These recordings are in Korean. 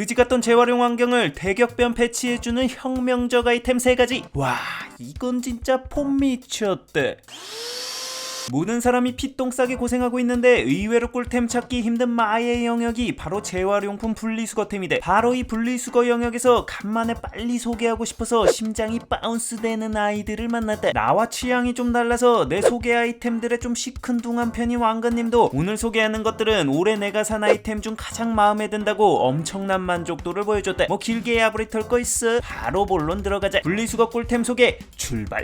그지같던 재활용 환경을 대격변 패치해주는 혁명적 아이템 3가지. 와, 이건 진짜 폼 미쳤대. 모든 사람이 피똥 싸게 고생하고 있는데 의외로 꿀템 찾기 힘든 마의 영역이 바로 재활용품 분리수거템이래. 바로 이 분리수거 영역에서 간만에 빨리 소개하고 싶어서 심장이 바운스되는 아이들을 만났다. 나와 취향이 좀 달라서 내 소개 아이템들에 좀 시큰둥한 편인 왕건님도 오늘 소개하는 것들은 올해 내가 산 아이템 중 가장 마음에 든다고 엄청난 만족도를 보여줬다. 뭐 길게 야부리 털 거 있어? 바로 본론 들어가자. 분리수거 꿀템 소개 출발.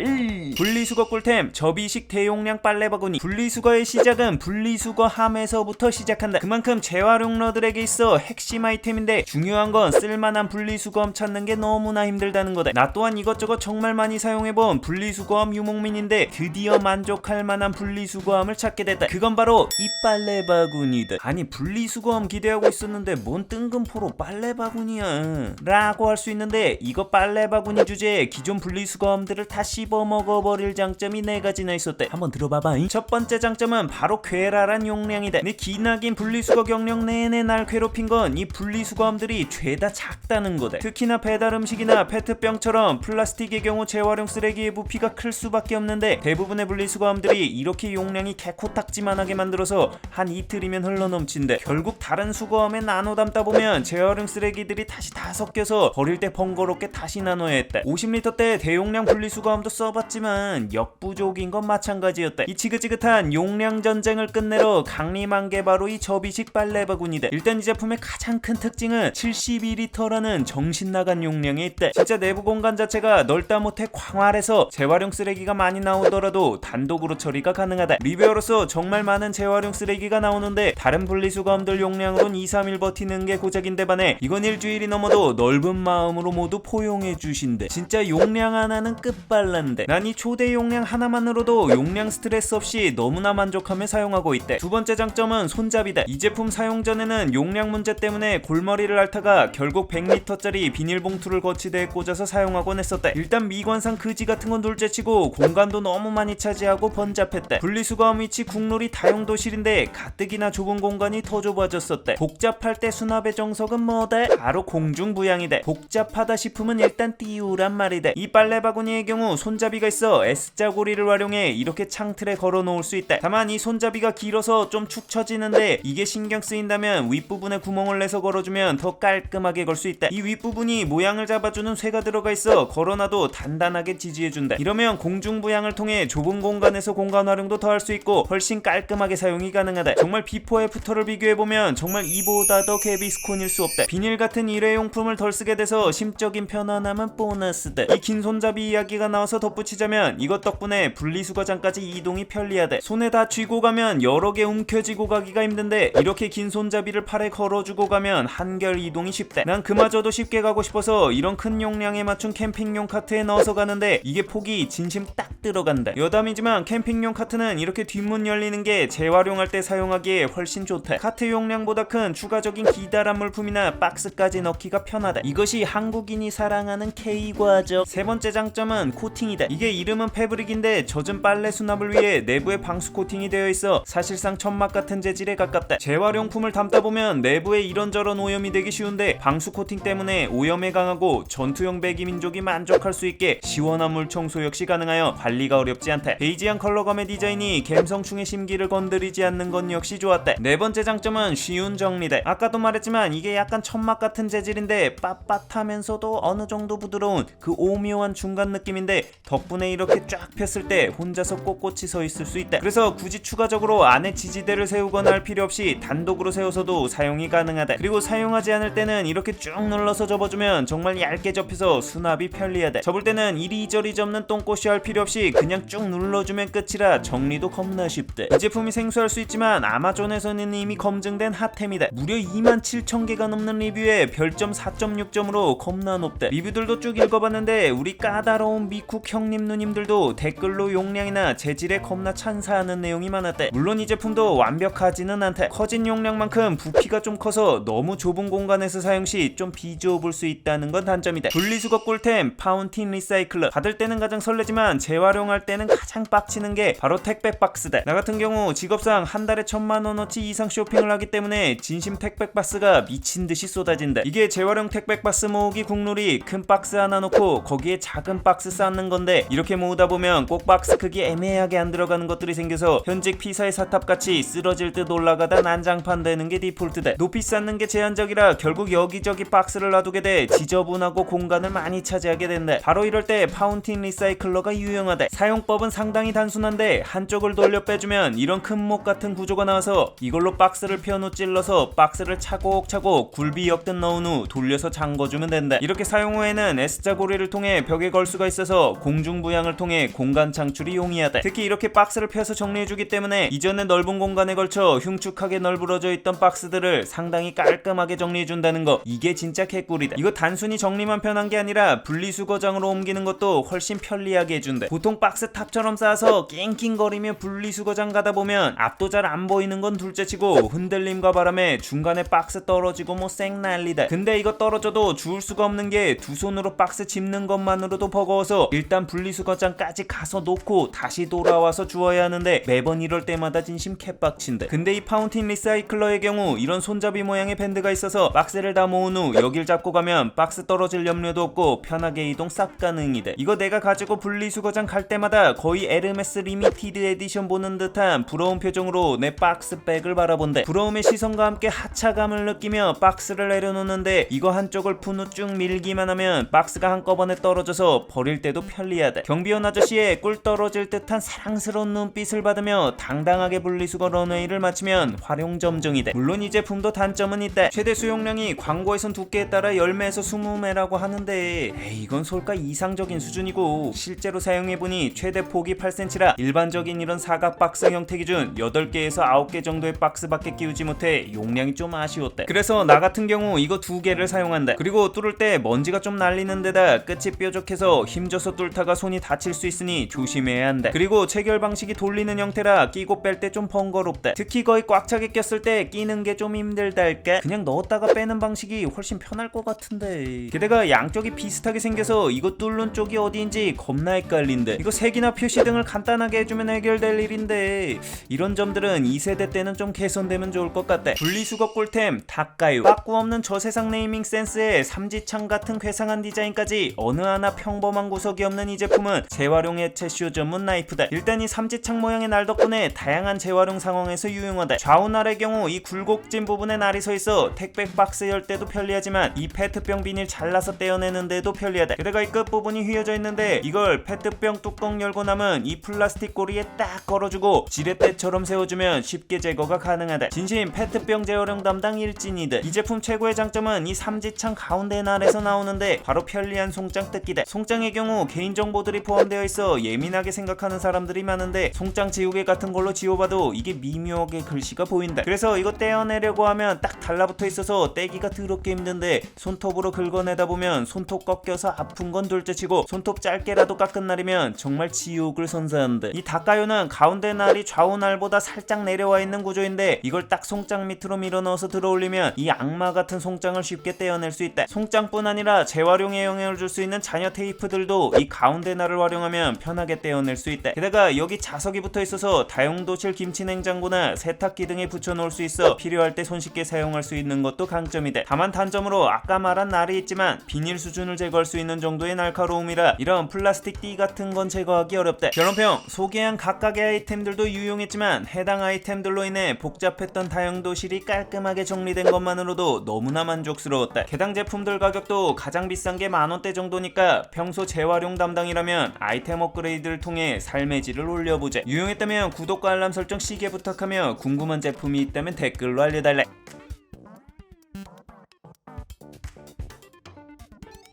분리수거 꿀템 접이식 대용량 빨래 바구니. 분리수거의 시작은 분리수거함에서부터 시작한다. 그만큼 재활용러들에게 있어 핵심 아이템인데 중요한 건 쓸만한 분리수거함 찾는 게 너무나 힘들다는 거다. 나 또한 이것저것 정말 많이 사용해본 분리수거함 유목민인데 드디어 만족할 만한 분리수거함을 찾게 됐다. 그건 바로 이 빨래 바구니다. 아니 분리수거함 기대하고 있었는데 뭔 뜬금포로 빨래 바구니야 라고 할 수 있는데 이거 빨래 바구니 주제에 기존 분리수거함들을 다 씹어먹어버릴 장점이 4가지나 있었대. 한번 들어봐봐. 첫 번째 장점은 바로 쾌랄한 용량이다. 내 기나긴 분리수거 경력 내내 날 괴롭힌 건 이 분리수거함들이 죄다 작다는 거다. 특히나 배달 음식이나 페트병처럼 플라스틱의 경우 재활용 쓰레기의 부피가 클 수밖에 없는데 대부분의 분리수거함들이 이렇게 용량이 개코딱지만하게 만들어서 한 이틀이면 흘러넘친대. 결국 다른 수거함에 나눠 담다 보면 재활용 쓰레기들이 다시 다 섞여서 버릴 때 번거롭게 다시 나눠야 했다. 50리터대 대용량 분리수거함도 써봤지만 역부족인 건 마찬가지였다. 이 지긋지긋한 용량 전쟁을 끝내러 강림한 게 바로 이 접이식 빨래 바구니다. 일단 이 제품의 가장 큰 특징은 72리터라는 정신나간 용량이 있다. 진짜 내부 공간 자체가 넓다 못해 광활해서 재활용 쓰레기가 많이 나오더라도 단독으로 처리가 가능하다. 리뷰어로서 정말 많은 재활용 쓰레기가 나오는데 다른 분리수거함들 용량으론 2-3일 버티는 게 고작인데 반해 이건 일주일이 넘어도 넓은 마음으로 모두 포용해 주신대. 진짜 용량 하나는 끝발난데 난 이 초대 용량 하나만으로도 용량 스트레스 없이 너무나 만족하며 사용하고 있대. 두 번째 장점은 손잡이다. 이 제품 사용 전에는 용량 문제 때문에 골머리를 앓다가 결국 100리터짜리 비닐봉투를 거치대에 꽂아서 사용하곤 했었다. 일단 미관상 그지 같은 건 둘째치고 공간도 너무 많이 차지하고 번잡했다. 분리수거함 위치 국룰이 다용도실인데 가뜩이나 좁은 공간이 더 좁아졌었대. 복잡할 때 수납의 정석은 뭐다? 바로 공중부양이다. 복잡하다 싶으면 일단 띄우란 말이다. 이 빨래 바구니의 경우 손잡이가 있어 S자 고리를 활용해 이렇게 창틀에 걸어 놓을 수 있다. 다만 이 손잡이가 길어서 좀 축 처지는데 이게 신경 쓰인다면 윗부분에 구멍을 내서 걸어주면 더 깔끔하게 걸 수 있다. 이 윗부분이 모양을 잡아주는 쇠가 들어가 있어 걸어놔도 단단하게 지지해준다. 이러면 공중부양을 통해 좁은 공간에서 공간 활용도 더 할 수 있고 훨씬 깔끔하게 사용이 가능하다. 정말 비포 애프터를 비교해보면 정말 이보다 더 개비스콘일 수 없다. 비닐 같은 일회용품을 덜 쓰게 돼서 심적인 편안함은 보너스다. 이 긴 손잡이 이야기가 나와서 덧붙이자면 이것 덕분에 분리수거장까지 이동이 편리하다. 손에 다 쥐고 가면 여러 개 움켜쥐고 가기가 힘든데 이렇게 긴 손잡이를 팔에 걸어주고 가면 한결 이동이 쉽다. 난 그마저도 쉽게 가고 싶어서 이런 큰 용량에 맞춘 캠핑용 카트에 넣어서 가는데 이게 폭이 진심 딱 들어간다. 여담이지만 캠핑용 카트는 이렇게 뒷문 열리는 게 재활용할 때 사용하기에 훨씬 좋다. 카트 용량보다 큰 추가적인 기다란 물품이나 박스까지 넣기가 편하다. 이것이 한국인이 사랑하는 K과적. 세 번째 장점은 코팅이다. 이게 이름은 패브릭인데 젖은 빨래 수납을 위해 내부에 방수 코팅이 되어 있어 사실상 천막 같은 재질에 가깝다. 재활용품을 담다 보면 내부에 이런저런 오염이 되기 쉬운데 방수 코팅 때문에 오염에 강하고 전투용 배기민족이 만족할 수 있게 시원한 물 청소 역시 가능하여 관리가 어렵지 않다. 베이지한 컬러감의 디자인이 갬성충의 심기를 건드리지 않는 건 역시 좋았다. 네 번째 장점은 쉬운 정리다. 아까도 말했지만 이게 약간 천막 같은 재질인데 빳빳하면서도 어느 정도 부드러운 그 오묘한 중간 느낌인데 덕분에 이렇게 쫙 폈을 때 혼자서 꼿꼿이 서 있을 수 있다. 그래서 굳이 추가적으로 안에 지지대를 세우거나 할 필요 없이 단독으로 세워서도 사용이 가능하다. 그리고 사용하지 않을 때는 이렇게 쭉 눌러서 접어주면 정말 얇게 접혀서 수납이 편리하다. 접을 때는 이리저리 접는 똥꼬시 할 필요 없이 그냥 쭉 눌러주면 끝이라 정리도 겁나 쉽다. 이 제품이 생소할 수 있지만 아마존에서는 이미 검증된 핫템이다. 무려 27,000개가 넘는 리뷰에 별점 4.6점으로 겁나 높다. 리뷰들도 쭉 읽어봤는데 우리 까다로운 미쿡 형님 누님들도 댓글로 용량이나 재질에 겁나 겁나 찬사하는 내용이 많았대. 물론 이 제품도 완벽하지는 않대. 커진 용량만큼 부피가 좀 커서 너무 좁은 공간에서 사용 시 좀 비좁아 볼 수 있다는 건 단점이다. 분리수거 꿀템 파운틴 리사이클러. 받을 때는 가장 설레지만 재활용할 때는 가장 빡치는 게 바로 택배 박스다. 나 같은 경우 직업상 한 달에 1000만원어치 이상 쇼핑을 하기 때문에 진심 택배 박스가 미친듯이 쏟아진다. 이게 재활용 택배 박스 모으기 국룰이 큰 박스 하나 놓고 거기에 작은 박스 쌓는 건데, 이렇게 모으다 보면 꼭 박스 크기 애매하게 안 들어가는 것들이 생겨서 현직 피사의 사탑같이 쓰러질 듯 올라가다 난장판 되는 게 디폴트다. 높이 쌓는 게 제한적이라 결국 여기저기 박스를 놔두게 돼 지저분하고 공간을 많이 차지하게 된다. 바로 이럴 때 파운틴 리사이클러가 유용하다. 사용법은 상당히 단순한데 한쪽을 돌려 빼주면 이런 큰목 같은 구조가 나와서 이걸로 박스를 편후 찔러서 박스를 차곡차곡 굴비 엮듯 넣은 후 돌려서 잠궈주면 된다. 이렇게 사용 후에는 S자 고리를 통해 벽에 걸 수가 있어서 공중부양을 통해 공간 창출이 용이하다. 특히 이렇게 박스를 펴서 정리해주기 때문에 이전에 넓은 공간에 걸쳐 흉측하게 널브러져 있던 박스들을 상당히 깔끔하게 정리해준다는 거, 이게 진짜 개꿀이다. 이거 단순히 정리만 편한 게 아니라 분리수거장으로 옮기는 것도 훨씬 편리하게 해준다. 보통 박스 탑처럼 쌓아서 낑낑거리며 분리수거장 가다 보면 앞도 잘 안 보이는 건 둘째치고 흔들림과 바람에 중간에 박스 떨어지고 뭐 쌩 난리다. 근데 이거 떨어져도 주울 수가 없는 게 두 손으로 박스 짚는 것만으로도 버거워서 일단 분리수거장까지 가서 놓고 다시 돌아와서 주워야 하는데 매번 이럴 때마다 진심 캣박친데. 근데 이 파운틴 리사이클러의 경우 이런 손잡이 모양의 밴드가 있어서 박스를 다 모은 후 여길 잡고 가면 박스 떨어질 염려도 없고 편하게 이동 싹 가능이돼. 이거 내가 가지고 분리수거장 갈 때마다 거의 에르메스 리미티드 에디션 보는 듯한 부러운 표정으로 내 박스백을 바라본대. 부러움의 시선과 함께 하차감을 느끼며 박스를 내려놓는데 이거 한쪽을 푼 후 쭉 밀기만 하면 박스가 한꺼번에 떨어져서 버릴 때도 편리하다. 경비원 아저씨의 꿀 떨어질 듯한 사랑스러운 눈빛을 받으며 당당하게 분리수거 런웨이를 마치면 활용점정이다. 물론 이 제품도 단점은 있다. 최대 수용량이 광고에선 두께에 따라 10매에서 20매라고 하는데 이건 솔까 이상적인 수준이고, 실제로 사용해보니 최대 폭이 8cm라 일반적인 이런 사각 박스 형태 기준 8개에서 9개 정도의 박스밖에 끼우지 못해 용량이 좀 아쉬웠대. 그래서 나 같은 경우 이거 2개를 사용한다. 그리고 뚫을 때 먼지가 좀 날리는 데다 끝이 뾰족해서 힘줘서 뚫다가 손이 다칠 수 있으니 조심해야 한다. 그리고 체결 방식이 돌리는 형태라 끼고 뺄 때 좀 번거롭다. 특히 거의 꽉 차게 꼈을 때 끼는 게 좀 힘들다 할까? 그냥 넣었다가 빼는 방식이 훨씬 편할 것 같은데. 게다가 양쪽이 비슷하게 생겨서 이거 뚫는 쪽이 어디인지 겁나 헷갈린데. 이거 색이나 표시 등을 간단하게 해주면 해결될 일인데 이런 점들은 2세대 때는 좀 개선되면 좋을 것 같다. 분리수거 꿀템 닦아요. 빠꾸 없는 저세상 네이밍 센스에 삼지창 같은 괴상한 디자인까지 어느 하나 평범한 구석이 없는 이 제품은 재활용 해체쇼 전문 나이프다. 일단 이 삼지창 모양의 날 덕분에 다양한 재활용 상황에서 유용하다. 좌우 날의 경우 이 굴곡진 부분에 날이 서 있어 택배 박스 열 때도 편리하지만 이 페트병 비닐 잘라서 떼어내는 데도 편리하다. 게다가 이 끝부분이 휘어져 있는데 이걸 페트병 뚜껑 열고 남은 이 플라스틱 고리에 딱 걸어주고 지렛대처럼 세워주면 쉽게 제거가 가능하다. 진심 페트병 재활용 담당 일진이다. 이 제품 최고의 장점은 이 삼지창 가운데 날에서 나오는데 바로 편리한 송장 뜯기다. 송장의 경우 개인정보들이 포함되어 있어 예민하게 생각하는 사람들이 많은데 송장 지우개 같은 걸로 지워봐도 이게 미묘하게 글씨가 보인다. 그래서 이거 떼어내려고 하면 딱 달라붙어 있어서 떼기가 더럽게 힘든데 손톱으로 긁어내다 보면 손톱 꺾여서 아픈 건 둘째치고 손톱 짧게라도 깎은 날이면 정말 지옥을 선사하는데, 이 닦아요는 가운데 날이 좌우 날보다 살짝 내려와 있는 구조인데 이걸 딱 송장 밑으로 밀어넣어서 들어올리면 이 악마 같은 송장을 쉽게 떼어낼 수 있다. 송장뿐 아니라 재활용에 영향을 줄 수 있는 잔여 테이프들도 이 가운데 날을 활용하면 편하게 떼어낼 수 있다. 게다가 여기 자석이 붙어 있어서 다용도실 김치냉장고나 세탁기 등에 붙여놓을 수 있어 필요할 때 손쉽게 사용할 수 있는 것도 강점이다. 다만 단점으로 아까 말한 날이 있지만 비닐 수준을 제거할 수 있는 정도의 날카로움이라 이런 플라스틱 띠 같은 건 제거하기 어렵다. 결론평, 소개한 각각의 아이템들도 유용했지만 해당 아이템들로 인해 복잡했던 다용도실이 깔끔하게 정리된 것만으로도 너무나 만족스러웠다. 해당 제품들 가격도 가장 비싼 게 만원대 정도니까 평소 재활용 담당이라면 아이템 업그레이드를 통해 삶의 질을 올려보자. 유용했다면 구독과 알람 설정 시계 부탁하며 궁금한 제품이 있다면 댓글로 알려달래.